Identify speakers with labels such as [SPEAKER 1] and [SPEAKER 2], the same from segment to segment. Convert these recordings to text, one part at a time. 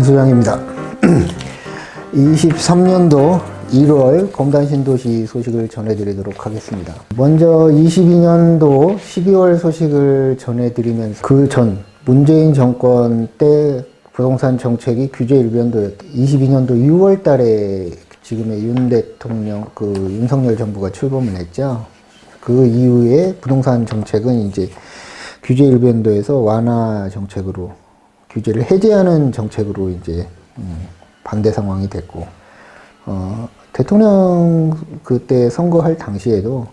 [SPEAKER 1] 소장입니다. 23년도 1월 검단 신도시 소식을 전해드리도록 하겠습니다. 먼저 22년도 12월 소식을 전해드리면서 그 전 문재인 정권 때 부동산 정책이 규제 일변도였다. 22년도 6월 달에 지금의 윤 대통령, 윤석열 정부가 출범을 했죠. 그 이후에 부동산 정책은 이제 규제 일변도에서 완화 정책으로, 규제를 해제하는 정책으로 이제 반대 상황이 됐고, 대통령 그때 선거할 당시에도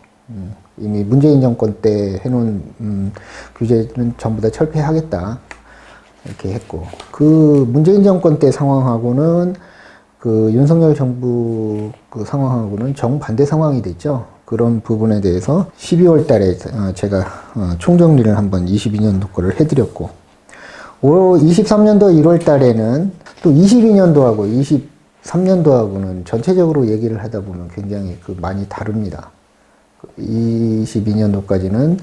[SPEAKER 1] 이미 문재인 정권 때 해놓은 규제는 전부 다 철폐하겠다 이렇게 했고, 그 문재인 정권 때 상황하고는 그 윤석열 정부 그 상황하고는 정반대 상황이 됐죠. 그런 부분에 대해서 12월 달에 제가 총정리를 한번 22년도 거를 해드렸고, 23년도 1월 달에는 또 22년도하고 23년도하고는 전체적으로 얘기를 하다 보면 굉장히 많이 다릅니다. 22년도까지는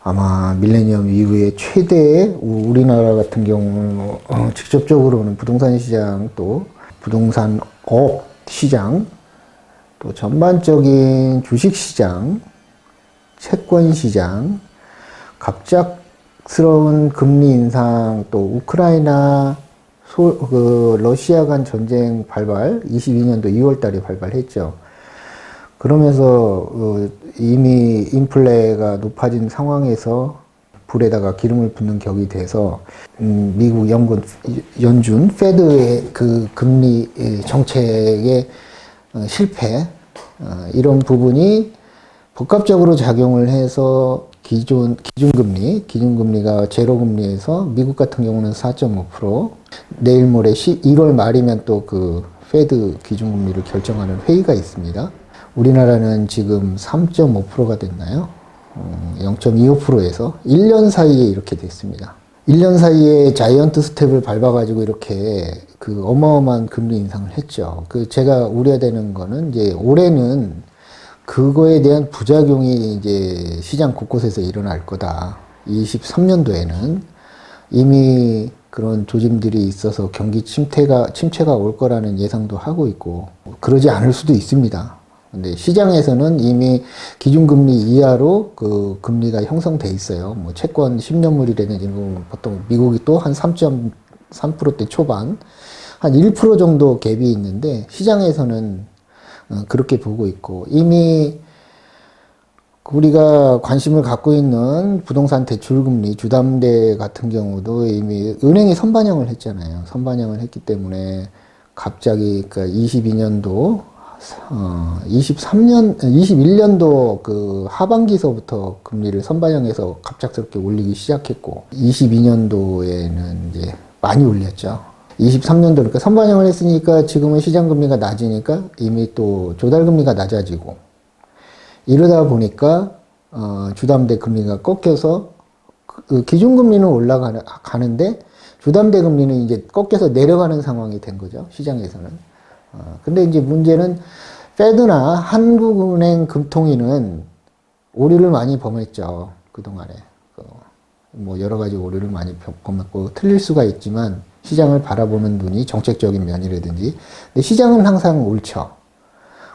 [SPEAKER 1] 아마 밀레니엄 이후에 최대의 우리나라 같은 경우는 직접적으로는 부동산 시장, 또 부동산 업 시장, 또 전반적인 주식 시장, 채권 시장, 갑작스러운 금리 인상, 또 우크라이나 러시아 간 전쟁 발발, 22년도 2월 달에 발발했죠. 그러면서 이미 인플레가 높아진 상황에서 불에다가 기름을 붓는 격이 돼서 미국 연준 페드의 그 금리 정책의 실패, 이런 부분이 복합적으로 작용을 해서 기준금리가 제로금리에서 미국 같은 경우는 4.5%, 내일 모레 1월 말이면 또 그 페드 기준금리를 결정하는 회의가 있습니다. 우리나라는 지금 3.5%가 됐나요? 0.25%에서 1년 사이에 이렇게 됐습니다. 1년 사이에 자이언트 스텝을 밟아가지고 이렇게 그 어마어마한 금리 인상을 했죠. 제가 우려되는 거는 이제 올해는 그거에 대한 부작용이 이제 시장 곳곳에서 일어날 거다. 23년도에는 이미 그런 조짐들이 있어서 경기 침체가 올 거라는 예상도 하고 있고, 그러지 않을 수도 있습니다. 근데 시장에서는 이미 기준금리 이하로 그 금리가 형성돼 있어요. 뭐 채권 10년물이라든지 보통 미국이 또 한 3.3%대 초반, 한 1% 정도 갭이 있는데 시장에서는 그렇게 보고 있고, 이미 우리가 관심을 갖고 있는 부동산 대출금리, 주담대 같은 경우도 이미 은행이 선반영을 했잖아요. 선반영을 했기 때문에 갑자기 22년도 21년도 그 하반기서부터 금리를 선반영해서 갑작스럽게 올리기 시작했고, 22년도에는 이제 많이 올렸죠. 23년도 그러니까 선반영을 했으니까 지금은 시장금리가 낮으니까 이미 또 조달금리가 낮아지고, 이러다 보니까 주담대 금리가 꺾여서 기준금리는 올라가는데 주담대 금리는 이제 꺾여서 내려가는 상황이 된 거죠, 시장에서는. 근데 이제 문제는 페드나 한국은행 금통위는 오류를 많이 범했죠, 그동안에. 뭐 여러 가지 오류를 많이 범했고, 틀릴 수가 있지만 시장을 바라보는 눈이 정책적인 면이라든지, 근데 시장은 항상 옳죠.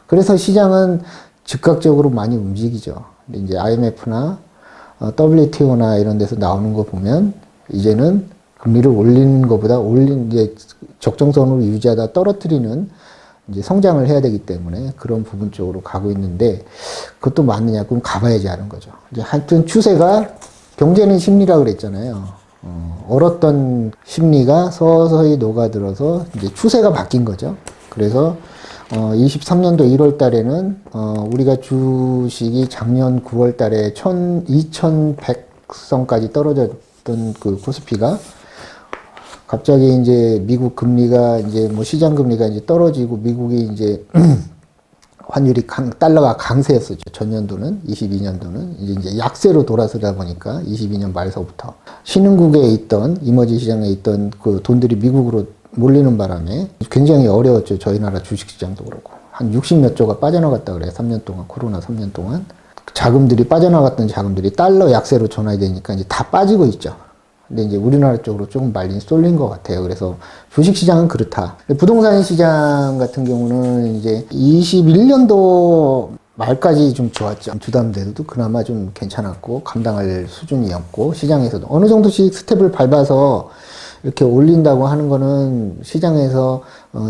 [SPEAKER 1] 그래서 시장은 즉각적으로 많이 움직이죠. 근데 이제 IMF나 WTO나 이런 데서 나오는 거 보면 이제는 금리를 올리는 것보다 이제 적정선으로 유지하다 떨어뜨리는 이제 성장을 해야 되기 때문에 그런 부분 쪽으로 가고 있는데, 그것도 맞느냐? 그럼 가봐야지 하는 거죠. 이제 하여튼 추세가, 경제는 심리라 그랬잖아요. 얼었던 심리가 서서히 녹아들어서 이제 추세가 바뀐 거죠. 그래서 23년도 1월 달에는 우리가 주식이 작년 9월 달에 2100선까지 떨어졌던 그 코스피가 갑자기 이제 미국 금리가 이제 뭐 시장 금리가 이제 떨어지고, 미국이 이제 환율이 달러가 강세였었죠. 전년도는, 22년도는 이제 약세로 돌아서다 보니까 22년 말서부터 신흥국에 있던, 이머지 시장에 있던 그 돈들이 미국으로 몰리는 바람에 굉장히 어려웠죠. 저희 나라 주식시장도 그렇고. 한 60몇 조가 빠져나갔다 그래요. 3년 동안, 코로나 3년 동안. 빠져나갔던 자금들이 달러 약세로 전환이 되니까 이제 다 빠지고 있죠. 근데 이제 우리나라 쪽으로 조금 말린 쏠린 것 같아요. 그래서 주식 시장은 그렇다. 부동산 시장 같은 경우는 이제 21년도 말까지 좀 좋았죠. 주담대도 그나마 좀 괜찮았고 감당할 수준이었고 시장에서도 어느 정도씩 스텝을 밟아서 이렇게 올린다고 하는 거는 시장에서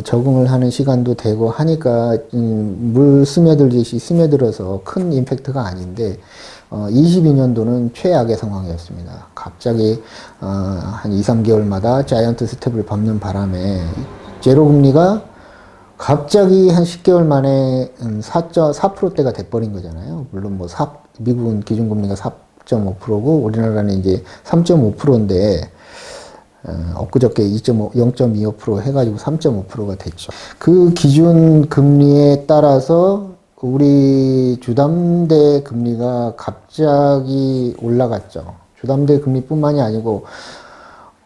[SPEAKER 1] 적응을 하는 시간도 되고 하니까 물 스며들듯이 스며들어서 큰 임팩트가 아닌데 22년도는 최악의 상황이었습니다. 갑자기 한 2, 3개월마다 자이언트 스텝을 밟는 바람에 제로 금리가 갑자기 한 10개월 만에 4.4%대가 돼버린 거잖아요. 물론 뭐 미국은 기준금리가 4.5%고 우리나라는 이제 3.5%인데 엊그저께 0.25% 해가지고 3.5%가 됐죠. 그 기준 금리에 따라서 우리 주담대 금리가 갑자기 올라갔죠. 주담대 금리뿐만이 아니고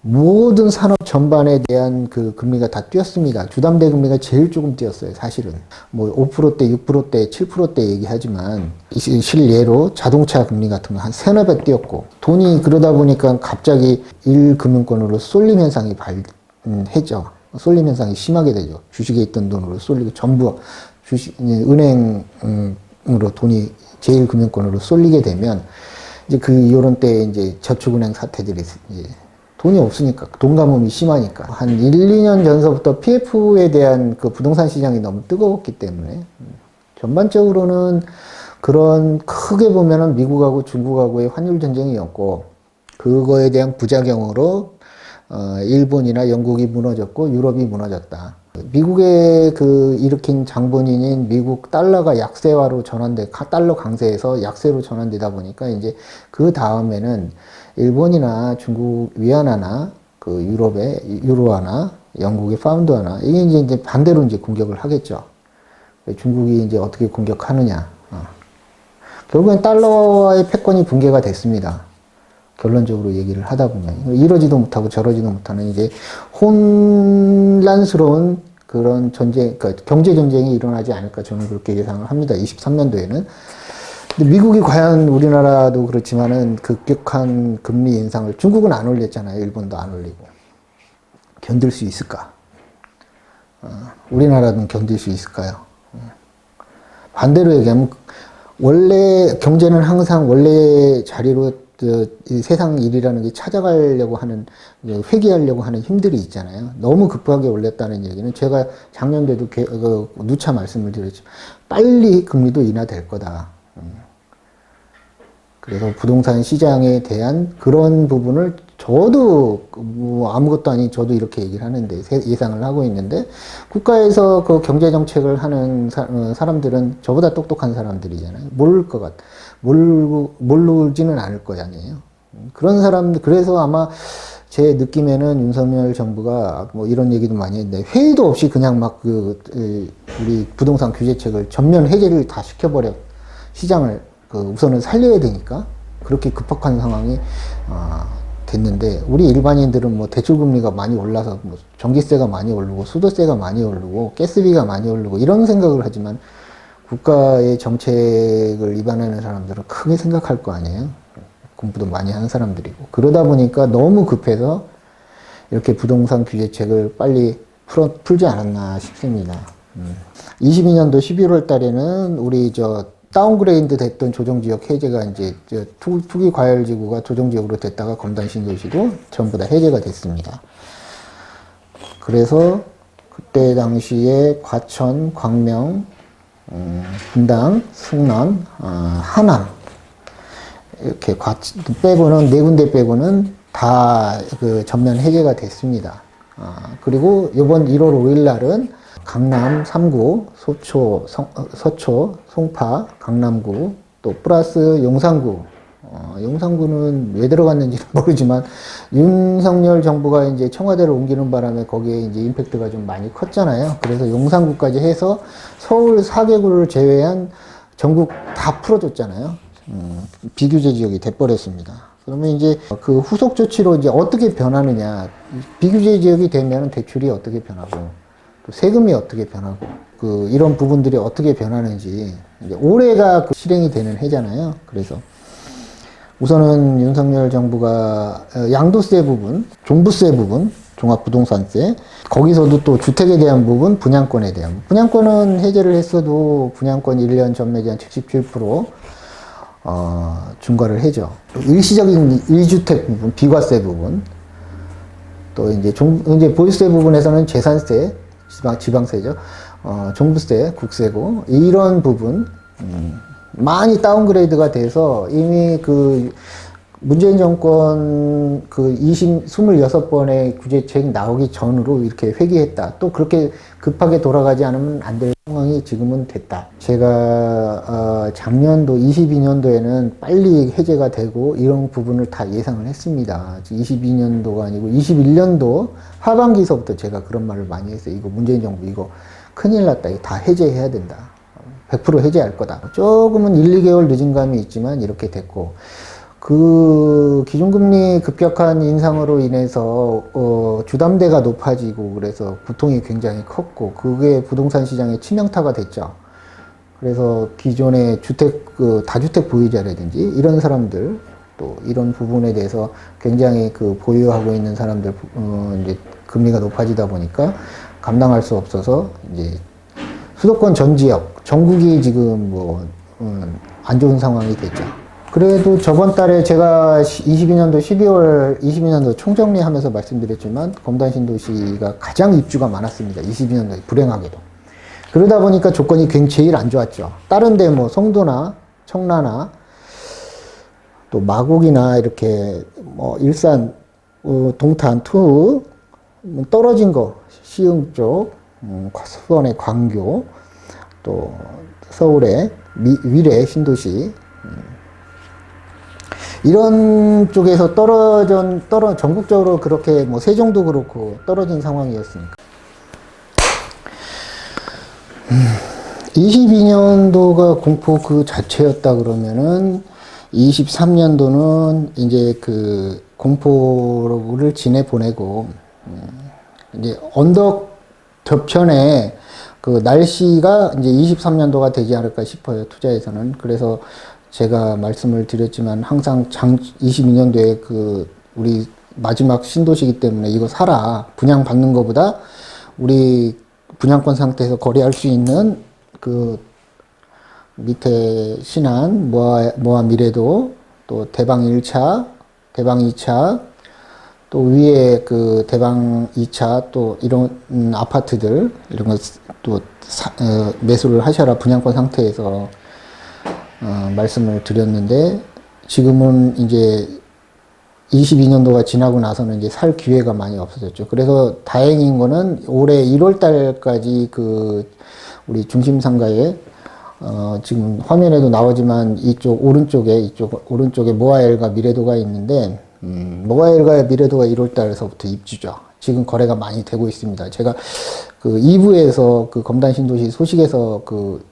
[SPEAKER 1] 모든 산업 전반에 대한 그 금리가 다 뛰었습니다. 주담대 금리가 제일 조금 뛰었어요, 사실은. 뭐 5%대, 6%대, 7%대 얘기하지만 실예로 자동차 금리 같은 거 한 세네 배 뛰었고 돈이 그러다 보니까 갑자기 1금융권으로 쏠림 현상이 발생했죠. 쏠림 현상이 심하게 되죠. 주식에 있던 돈으로 쏠리고 전부 은행으로 돈이 제1금융권으로 쏠리게 되면 이제 요런 때 이제 저축은행 사태들이 이제 돈이 없으니까, 돈 가뭄이 심하니까. 한 1, 2년 전서부터 PF에 대한 그 부동산 시장이 너무 뜨거웠기 때문에, 전반적으로는 그런 크게 보면은 미국하고 중국하고의 환율 전쟁이었고, 그거에 대한 부작용으로, 일본이나 영국이 무너졌고, 유럽이 무너졌다. 미국의 일으킨 장본인인 미국 달러가 약세화로 달러 강세에서 약세로 전환되다 보니까 이제 그 다음에는 일본이나 중국 위안화나 유럽의 유로화나 영국의 파운드화나 이게 이제 반대로 이제 공격을 하겠죠. 중국이 이제 어떻게 공격하느냐. 결국엔 달러와의 패권이 붕괴가 됐습니다. 결론적으로 얘기를 하다 보면 이러지도 못하고 저러지도 못하는 이제 혼란스러운 그런 그러니까 경제 전쟁이 일어나지 않을까 저는 그렇게 예상을 합니다. 23년도에는. 근데 미국이 과연 우리나라도 그렇지만은 급격한 금리 인상을 중국은 안 올렸잖아요. 일본도 안 올리고. 견딜 수 있을까? 우리나라는 견딜 수 있을까요? 반대로 얘기하면 원래 경제는 항상 원래 자리로 이 세상 일이라는 게 찾아가려고 하는, 회귀하려고 하는 힘들이 있잖아요. 너무 급하게 올렸다는 얘기는 제가 작년에도 누차 말씀을 드렸지만 빨리 금리도 인하될 거다. 그래서 부동산 시장에 대한 그런 부분을 저도 뭐 아무것도 아닌 저도 이렇게 얘기를 하는데 예상을 하고 있는데 국가에서 그 경제 정책을 하는 사람들은 저보다 똑똑한 사람들이잖아요. 모를 것 같아. 모르지는 않을 거 아니에요. 그런 사람들, 그래서 아마 제 느낌에는 윤석열 정부가 뭐 이런 얘기도 많이 했는데 회의도 없이 그냥 막 우리 부동산 규제책을 전면 해제를 다 시켜버려. 시장을 우선은 살려야 되니까 그렇게 급박한 상황이 됐는데 우리 일반인들은 뭐 대출금리가 많이 올라서 뭐 전기세가 많이 오르고 수도세가 많이 오르고 가스비가 많이 오르고 이런 생각을 하지만 국가의 정책을 위반하는 사람들은 크게 생각할 거 아니에요. 공부도 많이 하는 사람들이고 그러다 보니까 너무 급해서 이렇게 부동산 규제책을 빨리 풀지 않았나 싶습니다. 22년도 11월 달에는 우리 다운그레이드 됐던 조정지역 해제가 이제 투기 과열지구가 조정지역으로 됐다가 검단 신도시로 전부 다 해제가 됐습니다. 그래서 그때 당시에 과천, 광명, 분당, 승남, 하남 이렇게 빼고는 네 군데 빼고는 다 전면 해제가 됐습니다. 그리고 이번 1월 5일 날은 강남 3구, 서초, 송파, 강남구, 또 플러스 용산구. 용산구는 왜 들어갔는지는 모르지만 윤석열 정부가 이제 청와대를 옮기는 바람에 거기에 이제 임팩트가 좀 많이 컸잖아요. 그래서 용산구까지 해서 서울 4개구를 제외한 전국 다 풀어줬잖아요. 비규제 지역이 돼버렸습니다. 그러면 이제 그 후속 조치로 이제 어떻게 변하느냐. 비규제 지역이 되면 대출이 어떻게 변하고 세금이 어떻게 변하고 이런 부분들이 어떻게 변하는지 이제 올해가 실행이 되는 해잖아요. 그래서 우선은 윤석열 정부가 양도세 부분, 종부세 부분, 종합부동산세, 거기서도 또 주택에 대한 부분, 분양권에 대한 분양권은 해제를 했어도 분양권 1년 전매기 한 77% 중과를 해죠. 일시적인 1주택 부분, 비과세 부분, 또 이제 보유세 부분에서는 재산세, 지방세죠. 종부세, 국세고, 이런 부분, 많이 다운그레이드가 돼서 이미 문재인 정권 26번의 구제책 나오기 전으로 이렇게 회귀했다. 또 그렇게 급하게 돌아가지 않으면 안 될 상황이 지금은 됐다. 제가 작년도 22년도에는 빨리 해제가 되고 이런 부분을 다 예상을 했습니다. 22년도가 아니고 21년도 하반기서부터 제가 그런 말을 많이 했어요. 이거 문재인 정부 이거 큰일 났다. 이거 다 해제해야 된다. 100% 해제할 거다. 조금은 1, 2개월 늦은 감이 있지만 이렇게 됐고, 기준금리 급격한 인상으로 인해서 주담대가 높아지고 그래서 고통이 굉장히 컸고, 그게 부동산 시장에 치명타가 됐죠. 그래서 기존의 다주택 보유자라든지 이런 사람들, 또 이런 부분에 대해서 굉장히 보유하고 있는 사람들, 이제 금리가 높아지다 보니까 감당할 수 없어서 이제 수도권 전 지역, 전국이 지금 안 좋은 상황이 됐죠. 그래도 저번 달에 제가 22년도 총정리하면서 말씀드렸지만, 검단 신도시가 가장 입주가 많았습니다. 22년도에, 불행하게도. 그러다 보니까 조건이 제일 안 좋았죠. 다른데 송도나 청라나 또 마곡이나 이렇게 일산, 동탄, 투, 떨어진 거, 시흥 쪽, 수원의 광교, 또 서울의 위례 신도시, 이런 쪽에서 전국적으로 그렇게 세종도 그렇고 떨어진 상황이었으니까. 22년도가 공포 그 자체였다 그러면은 23년도는 이제 공포를 지내보내고, 이제 언덕 저편에 날씨가 이제 23년도가 되지 않을까 싶어요, 투자에서는. 그래서 제가 말씀을 드렸지만 항상 22년도에 우리 마지막 신도시기 때문에 이거 사라. 분양받는 것보다 우리 분양권 상태에서 거래할 수 있는 밑에 신안, 모아 미래도, 또 대방 1차, 대방 2차, 또 위에 대방 2차, 또 이런 아파트들, 이런 거 또 매수를 하셔라. 분양권 상태에서 말씀을 드렸는데, 지금은 이제 22년도가 지나고 나서는 이제 살 기회가 많이 없어졌죠. 그래서 다행인 거는 올해 1월 달까지 우리 중심상가에 지금 화면에도 나오지만 이쪽 오른쪽에 모아엘과 미래도가 있는데, 모아엘과 미래도가 1월 달에서부터 입주죠. 지금 거래가 많이 되고 있습니다. 제가 2부에서 검단 신도시 소식에서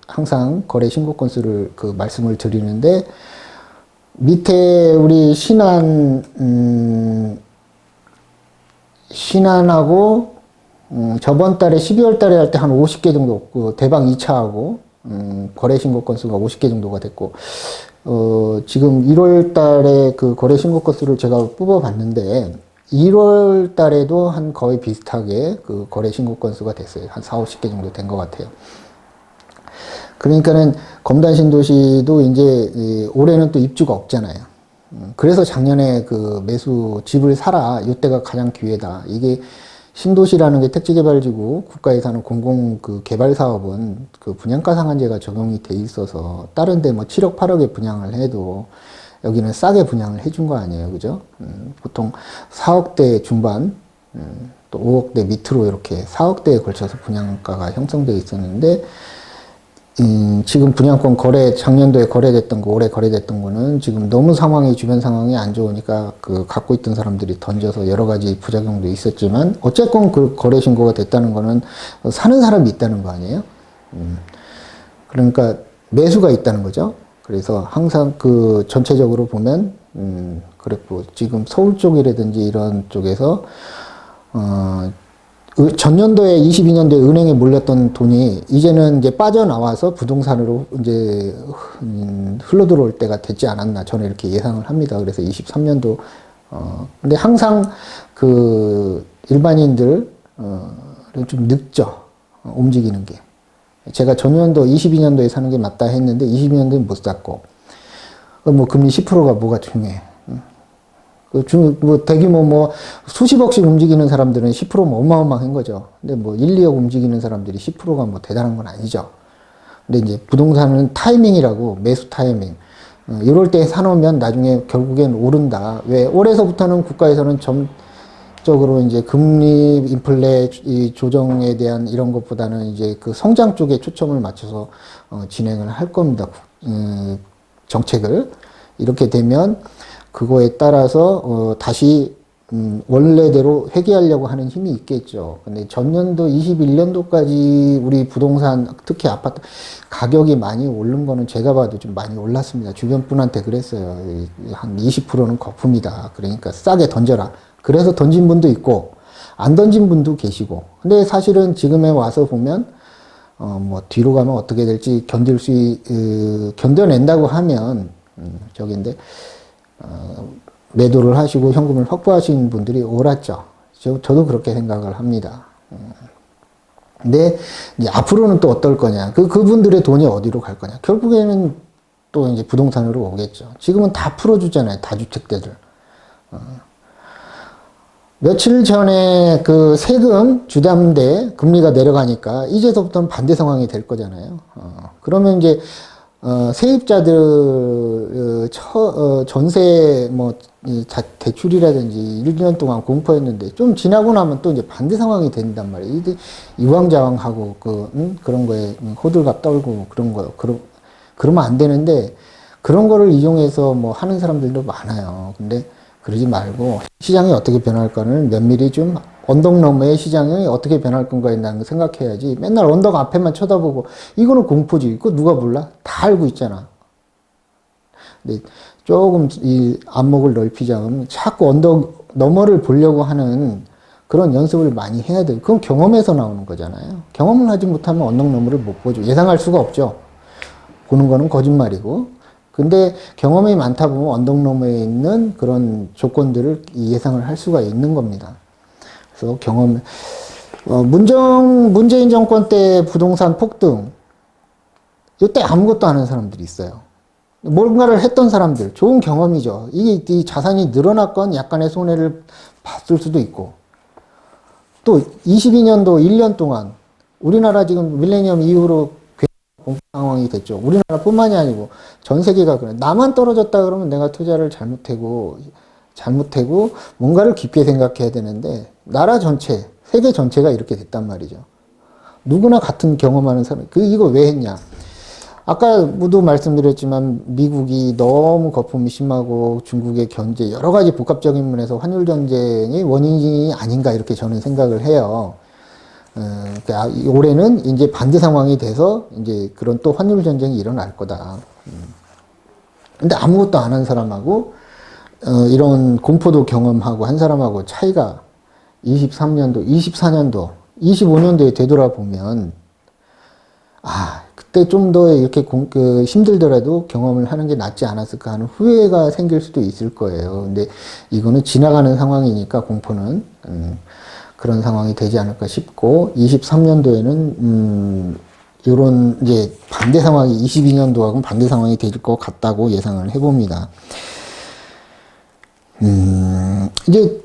[SPEAKER 1] 항상 거래 신고 건수를 말씀을 드리는데, 밑에 우리 신안하고 저번 달에 12월 달에 할 때 한 50개 정도, 대방 2차하고 거래 신고 건수가 50개 정도가 됐고, 지금 1월 달에 거래 신고 건수를 제가 뽑아봤는데, 1월 달에도 한 거의 비슷하게 거래 신고 건수가 됐어요. 한 4, 50개 정도 된 것 같아요. 그러니까는 검단 신도시도 이제 올해는 또 입주가 없잖아요. 그래서 작년에 집을 사라. 이때가 가장 기회다. 이게 신도시라는 게 택지개발지구, 국가에서 공공 개발 사업은 분양가 상한제가 적용이 돼 있어서 다른 데 7억, 8억에 분양을 해도 여기는 싸게 분양을 해준 거 아니에요. 그죠? 보통 4억대 중반, 또 5억대 밑으로 이렇게 4억대에 걸쳐서 분양가가 형성되어 있었는데, 지금 분양권 작년도에 거래됐던 거, 올해 거래됐던 거는 지금 너무 주변 상황이 안 좋으니까 갖고 있던 사람들이 던져서 여러 가지 부작용도 있었지만, 어쨌건 거래 신고가 됐다는 거는 사는 사람이 있다는 거 아니에요? 그러니까 매수가 있다는 거죠. 그래서 항상 전체적으로 보면, 그랬고, 지금 서울 쪽이라든지 이런 쪽에서, 전년도에 22년도에 은행에 몰렸던 돈이 이제는 이제 빠져나와서 부동산으로 이제 흘러 들어올 때가 됐지 않았나 저는 이렇게 예상을 합니다. 그래서 23년도 근데 항상 그 일반인들 좀 늦죠. 움직이는 게. 제가 전년도 22년도에 사는 게 맞다 했는데 22년도에 못 샀고 뭐 금리 10%가 뭐가 중요해. 뭐 대규모 뭐 수십억씩 움직이는 사람들은 10%면 어마어마한 거죠. 근데 뭐 1, 2억 움직이는 사람들이 10%가 뭐 대단한 건 아니죠. 근데 이제 부동산은 타이밍이라고, 매수 타이밍. 이럴 때 사놓으면 나중에 결국엔 오른다. 왜? 올해서부터는 국가에서는 점적으로 이제 금리, 인플레 이 조정에 대한 이런 것보다는 이제 그 성장 쪽에 초점을 맞춰서 진행을 할 겁니다. 정책을. 이렇게 되면 그거에 따라서 다시 원래대로 회귀하려고 하는 힘이 있겠죠. 근데 전년도 21년도까지 우리 부동산, 특히 아파트 가격이 많이 오른 거는 제가 봐도 좀 많이 올랐습니다. 주변 분한테 그랬어요. 한 20%는 거품이다. 그러니까 싸게 던져라. 그래서 던진 분도 있고 안 던진 분도 계시고. 근데 사실은 지금에 와서 보면 뭐 뒤로 가면 어떻게 될지 견뎌낸다고 하면 저긴데 매도를 하시고 현금을 확보하신 분들이 옳았죠. 저도 그렇게 생각을 합니다. 근데 이제 앞으로는 또 어떨 거냐. 그분들의 돈이 어디로 갈 거냐. 결국에는 또 이제 부동산으로 오겠죠. 지금은 다 풀어주잖아요. 다주택자들. 며칠 전에 그 세금 주담대 금리가 내려가니까 이제서부터는 반대 상황이 될 거잖아요. 그러면 이제 세입자들, 전세, 대출이라든지 1년 동안 공포였는데, 좀 지나고 나면 또 이제 반대 상황이 된단 말이에요. 이왕좌왕하고, 그런 거에 호들갑 떨고 그런 거요. 그러면 안 되는데, 그런 거를 이용해서 뭐 하는 사람들도 많아요. 근데 그러지 말고, 시장이 어떻게 변할까는 면밀히 좀 언덕 너머의 시장이 어떻게 변할 건가에 대한 거 생각해야지. 맨날 언덕 앞에만 쳐다보고 이거는 공포지. 그거 누가 몰라? 다 알고 있잖아. 근데 조금 이 안목을 넓히자면 자꾸 언덕 너머를 보려고 하는 그런 연습을 많이 해야 돼요. 그건 경험에서 나오는 거잖아요. 경험을 하지 못하면 언덕 너머를 못 보죠. 예상할 수가 없죠. 보는 거는 거짓말이고. 근데 경험이 많다 보면 언덕 너머에 있는 그런 조건들을 예상을 할 수가 있는 겁니다. 그래서 문재인 정권 때 부동산 폭등, 이때 아무것도 안 한 사람들이 있어요. 뭔가를 했던 사람들, 좋은 경험이죠. 이 자산이 늘어났건 약간의 손해를 봤을 수도 있고. 또 22년도 1년 동안 우리나라 지금 밀레니엄 이후로 공포 상황이 됐죠. 우리나라뿐만이 아니고 전 세계가 그래. 나만 떨어졌다 그러면 내가 투자를 잘못하고 뭔가를 깊게 생각해야 되는데 나라 전체, 세계 전체가 이렇게 됐단 말이죠. 누구나 같은 경험하는 사람, 이거 왜 했냐? 아까 모두 말씀드렸지만 미국이 너무 거품이 심하고 중국의 견제, 여러 가지 복합적인 면에서 환율 전쟁이 원인이 아닌가 이렇게 저는 생각을 해요. 올해는 이제 반대 상황이 돼서 이제 그런 또 환율 전쟁이 일어날 거다. 근데 아무것도 안 한 사람하고 이런 공포도 경험하고 한 사람하고 차이가 23년도, 24년도, 25년도에 되돌아보면 그때 좀 더 이렇게 힘들더라도 경험을 하는 게 낫지 않았을까 하는 후회가 생길 수도 있을 거예요. 근데 이거는 지나가는 상황이니까 공포는 그런 상황이 되지 않을까 싶고 23년도에는 요런 이제 반대 상황이 22년도하고는 반대 상황이 될 것 같다고 예상을 해봅니다. 이제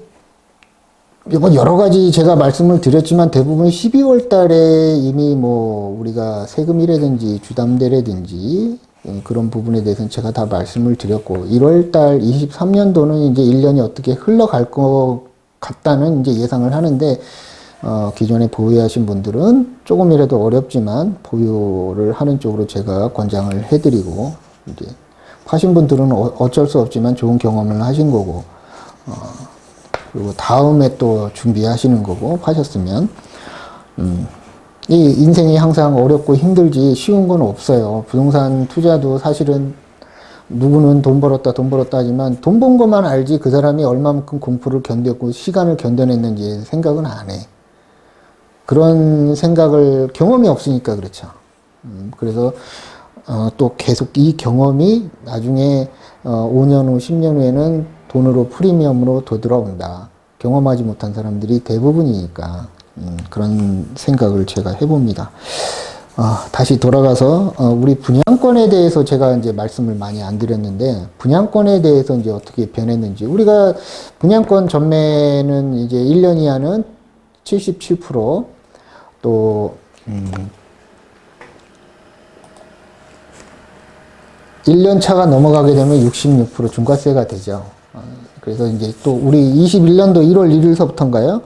[SPEAKER 1] 여러 가지 제가 말씀을 드렸지만 대부분 12월 달에 이미 뭐 우리가 세금이라든지 주담대라든지 그런 부분에 대해서는 제가 다 말씀을 드렸고 1월 달 23년도는 이제 1년이 어떻게 흘러갈 것 같다는 이제 예상을 하는데 기존에 보유하신 분들은 조금이라도 어렵지만 보유를 하는 쪽으로 제가 권장을 해드리고 이제 파신 분들은 어쩔 수 없지만 좋은 경험을 하신 거고 그리고 다음에 또 준비하시는 거고 파셨으면 이 인생이 항상 어렵고 힘들지 쉬운 건 없어요. 부동산 투자도 사실은 누구는 돈 벌었다 하지만 돈 번 것만 알지 그 사람이 얼마만큼 공포를 견뎠고 시간을 견뎌냈는지 생각은 안 해. 그런 생각을 경험이 없으니까 그렇죠. 그래서 또 계속 이 경험이 나중에 5년 후, 10년 후에는 돈으로 프리미엄으로 되돌아온다. 경험하지 못한 사람들이 대부분이니까 그런 생각을 제가 해봅니다. 다시 돌아가서 우리 분양권에 대해서 제가 이제 말씀을 많이 안 드렸는데 분양권에 대해서 이제 어떻게 변했는지 우리가 분양권 전매는 이제 1년 이하는 77%, 또 1년 차가 넘어가게 되면 66% 중과세가 되죠. 그래서 이제 또 우리 21년도 1월 1일서부터인가요?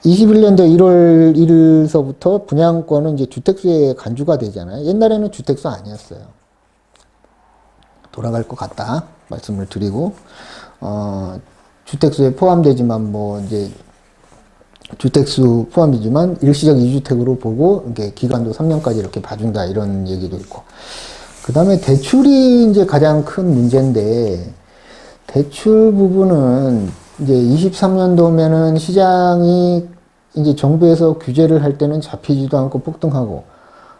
[SPEAKER 1] 21년도 1월 1일서부터 분양권은 이제 주택수에 간주가 되잖아요. 옛날에는 주택수 아니었어요. 돌아갈 것 같다 말씀을 드리고 주택수에 포함되지만 뭐 이제 주택수 포함이지만 일시적 2주택으로 보고 이렇게 기간도 3년까지 이렇게 봐준다 이런 얘기도 있고 그 다음에 대출이 이제 가장 큰 문제인데 대출 부분은 이제 23년도면은 시장이 이제 정부에서 규제를 할 때는 잡히지도 않고 폭등하고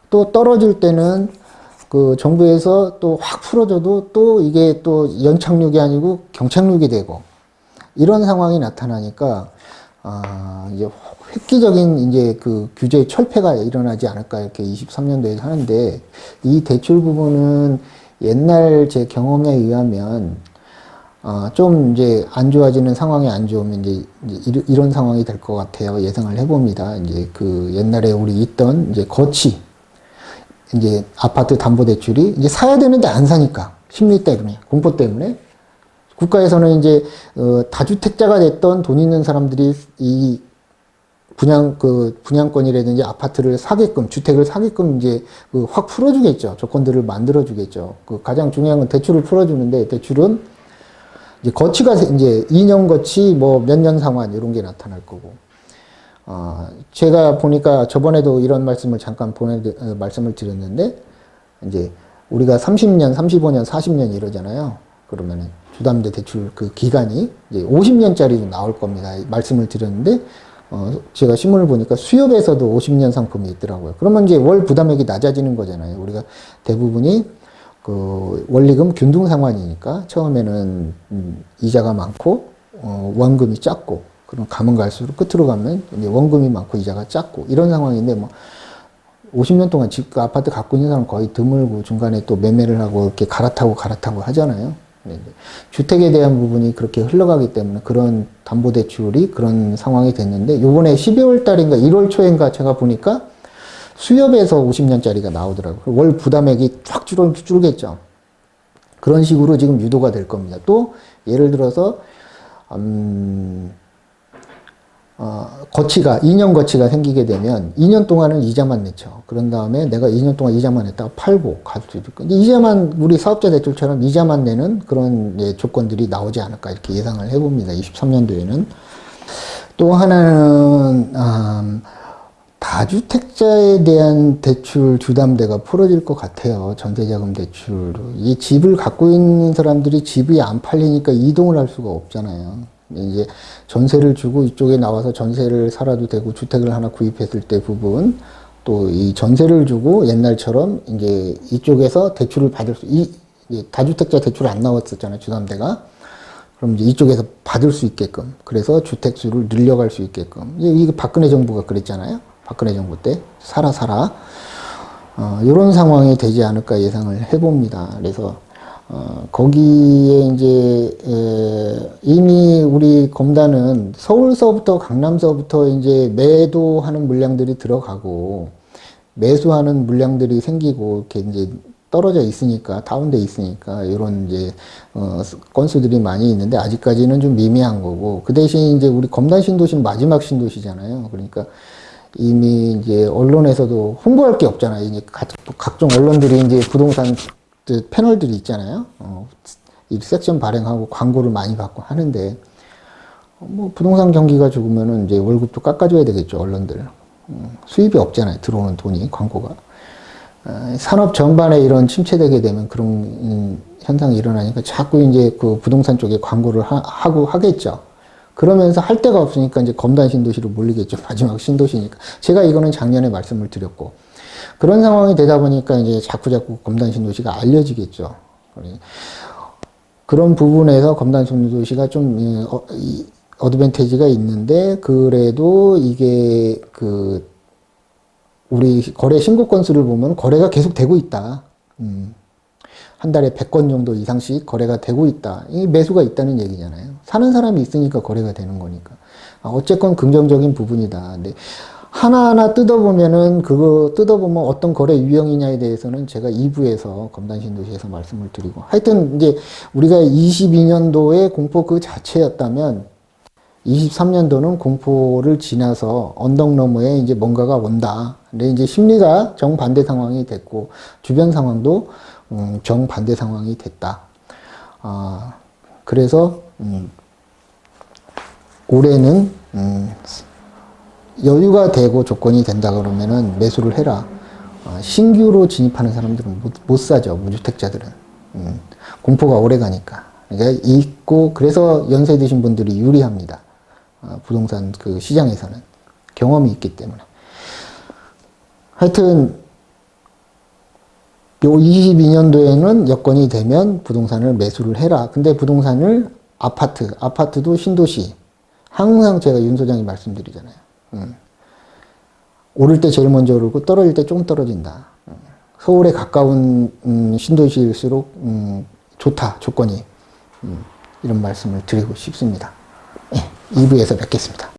[SPEAKER 1] 또 떨어질 때는 그 정부에서 또 확 풀어줘도 또 이게 또 연착륙이 아니고 경착륙이 되고 이런 상황이 나타나니까 이제 획기적인 이제 그 규제 철폐가 일어나지 않을까 이렇게 23년도에 하는데 이 대출 부분은 옛날 제 경험에 의하면 좀 이제 안 좋아지는 상황이 안 좋으면 이제 이런 상황이 될 것 같아요. 예상을 해봅니다. 이제 그 옛날에 우리 있던 이제 거치, 이제 아파트 담보대출이 이제 사야 되는데 안 사니까 심리 때문에, 공포 때문에 국가에서는 이제 다주택자가 됐던 돈 있는 사람들이 이 분양권이라든지 아파트를 사게끔, 주택을 사게끔 이제 확 풀어주겠죠. 조건들을 만들어주겠죠. 그 가장 중요한 건 대출을 풀어주는데 대출은 이제 거치가 이제 2년 거치 뭐 몇 년 상환 이런 게 나타날 거고 제가 보니까 저번에도 이런 말씀을 잠깐 말씀을 드렸는데 이제 우리가 30년, 35년, 40년 이러잖아요. 그러면은 주담대 대출 그 기간이 이제 50년짜리도 나올 겁니다. 말씀을 드렸는데 제가 신문을 보니까 수협에서도 50년 상품이 있더라고요. 그러면 이제 월 부담액이 낮아지는 거잖아요. 우리가 대부분이 그 원리금 균등 상환이니까 처음에는 이자가 많고 원금이 작고 그럼 가면 갈수록 끝으로 가면 이제 원금이 많고 이자가 작고 이런 상황인데 뭐 50년 동안 집 아파트 갖고 있는 사람 거의 드물고 중간에 또 매매를 하고 이렇게 갈아타고 하잖아요. 주택에 대한 부분이 그렇게 흘러가기 때문에 그런 담보대출이 그런 상황이 됐는데 요번에 12월 달인가 1월 초인가 제가 보니까 수협에서 50년짜리가 나오더라고요. 월 부담액이 쫙 줄겠죠. 그런 식으로 지금 유도가 될 겁니다. 또 예를 들어서 거치가 2년 거치가 생기게 되면 2년 동안은 이자만 냈죠. 그런 다음에 내가 2년 동안 이자만 냈다가 팔고 갈 수도 있고 이자만 우리 사업자 대출처럼 이자만 내는 그런 조건들이 나오지 않을까 이렇게 예상을 해봅니다. 23년도에는 또 하나는 다주택자에 대한 대출 주담대가 풀어질 것 같아요. 전세자금 대출로. 이 집을 갖고 있는 사람들이 집이 안 팔리니까 이동을 할 수가 없잖아요. 이제 전세를 주고 이쪽에 나와서 전세를 살아도 되고 주택을 하나 구입했을 때 부분 또 이 전세를 주고 옛날처럼 이제 이쪽에서 대출을 받을 다주택자 대출 안 나왔었잖아요. 주담대가. 그럼 이제 이쪽에서 받을 수 있게끔 그래서 주택수를 늘려갈 수 있게끔 이게 박근혜 정부가 그랬잖아요. 박근혜 정부 때 살아 이런 상황이 되지 않을까 예상을 해봅니다. 그래서 거기에 이제 이미 우리 검단은 서울서부터 강남서부터 이제 매도하는 물량들이 들어가고 매수하는 물량들이 생기고 이렇게 이제 떨어져 있으니까 다운돼 있으니까 이런 이제 건수들이 많이 있는데 아직까지는 좀 미미한 거고 그 대신 이제 우리 검단 신도시는 마지막 신도시잖아요. 그러니까 이미 이제 언론에서도 홍보할 게 없잖아요. 이제 각종 언론들이 이제 부동산 패널들이 있잖아요. 이 섹션 발행하고 광고를 많이 받고 하는데 뭐 부동산 경기가 죽으면은 이제 월급도 깎아줘야 되겠죠. 언론들 수입이 없잖아요. 들어오는 돈이 광고가 산업 전반에 이런 침체되게 되면 그런 현상이 일어나니까 자꾸 이제 그 부동산 쪽에 광고를 하고 하겠죠. 그러면서 할 데가 없으니까 이제 검단 신도시로 몰리겠죠. 마지막 신도시니까. 제가 이거는 작년에 말씀을 드렸고. 그런 상황이 되다 보니까 이제 자꾸 검단 신도시가 알려지겠죠. 그런 부분에서 검단 신도시가 좀, 어드밴티지가 있는데, 그래도 이게 우리 거래 신고 건수를 보면 거래가 계속 되고 있다. 한 달에 100건 정도 이상씩 거래가 되고 있다. 이 매수가 있다는 얘기잖아요. 사는 사람이 있으니까 거래가 되는 거니까. 어쨌건 긍정적인 부분이다. 근데 하나하나 뜯어보면은 그거 뜯어보면 어떤 거래 유형이냐에 대해서는 제가 2부에서 검단신도시에서 말씀을 드리고 하여튼 이제 우리가 22년도에 공포 그 자체였다면 23년도는 공포를 지나서 언덕 너머에 이제 뭔가가 온다. 근데 이제 심리가 정반대 상황이 됐고 주변 상황도 정반대 상황이 됐다. 그래서 올해는 여유가 되고 조건이 된다 그러면은 매수를 해라. 신규로 진입하는 사람들은 못 사죠. 무주택자들은. 공포가 오래 가니까. 그러니까 있고 그래서 연세 드신 분들이 유리합니다. 부동산 그 시장에서는 경험이 있기 때문에. 하여튼 요 22년도에는 여건이 되면 부동산을 매수를 해라. 근데 부동산을 아파트도 신도시. 항상 제가 윤 소장이 말씀드리잖아요. 오를 때 제일 먼저 오르고 떨어질 때 좀 떨어진다. 서울에 가까운 신도시일수록 좋다. 조건이. 이런 말씀을 드리고 싶습니다. 2부에서 뵙겠습니다.